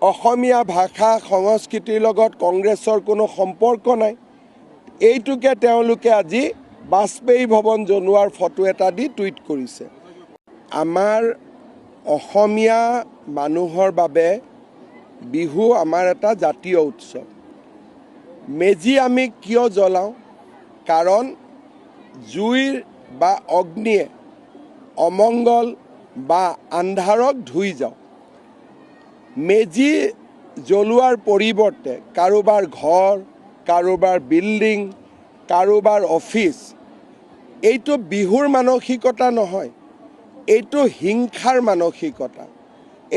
অসমীয়া ভাষা সংস্কৃতিৰ লগত কংগ্ৰেছৰ কোনো সম্পৰ্ক নাই। এইটোকে তেওঁলোকে আজি বাজপেয়ী ভৱন জনোৱাৰ ফটো এটা দি টুইট কৰিছে। আমাৰ অসমীয়া মানুহৰ বাবে বিহু আমাৰ এটা জাতীয় উৎসৱ। মেজি আমি কিয় জ্বলাওঁ? কাৰণ জুইৰ বা অগ্নিয়ে অমংগল বা আন্ধাৰক ধুই যাওঁ। মেজি জ্বলোৱাৰ পৰিৱৰ্তে কাৰোবাৰ ঘৰ, কাৰোবাৰ বিল্ডিং, কাৰোবাৰ অফিচ, এইটো বিহুৰ মানসিকতা নহয়, এইটো হিংসাৰ মানসিকতা,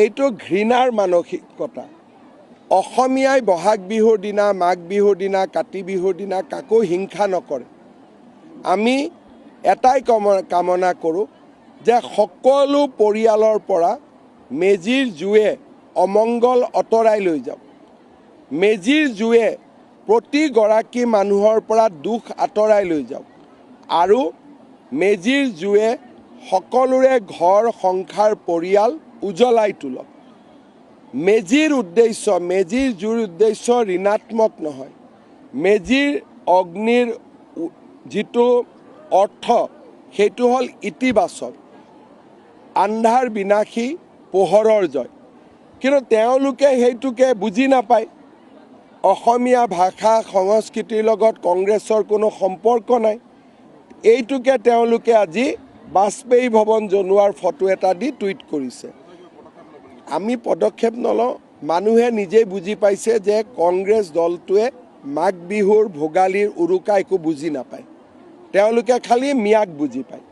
এইটো ঘৃণাৰ মানসিকতা। অসমীয়াই বহাগ বিহুৰ দিনা, মাঘ বিহুৰ দিনা, কাতি বিহুৰ দিনা কাকো হিংসা নকৰে। আমি এটাই কামনা কৰোঁ যে সকলো পৰিয়ালৰ পৰা মেজিৰ জুয়ে অমংগল আঁতৰাই লৈ যাওক। মেজিৰ জুয়ে প্ৰতিগৰাকী মানুহৰ পৰা দুখ আঁতৰাই লৈ যাওক আৰু মেজিৰ জুয়ে সকলোৰে ঘৰ সংসাৰ পৰিয়াল উজ্বলাই তোলক। মেজিৰ উদ্দেশ্য, মেজিৰ জুইৰ উদ্দেশ্য ঋণাত্মক নহয়। মেজিৰ অগ্নিৰ যিটো অৰ্থ সেইটো হ'ল ইতিবাচক। আন্ধাৰ বিনাশী, পোহৰৰ জয়। কিন্তু তেওঁলোকে সেইটোকে বুজি নাপায়। অসমীয়া ভাষা সংস্কৃতিৰ লগত কংগ্ৰেছৰ কোনো সম্পৰ্ক নাই। এইটোকে তেওঁলোকে আজি বাজপেয়ী ভৱন জনোৱাৰ ফটো এটা দি টুইট কৰিছে। আমি পদক্ষেপ নলওঁ। মানুহে নিজেই বুজি পাইছে যে কংগ্ৰেছ দলটোৱে মাঘ বিহুৰ ভোগালীৰ উৰুকা একো বুজি নাপায়। তেওঁলোকে খালি মিয়াক বুজি পায়।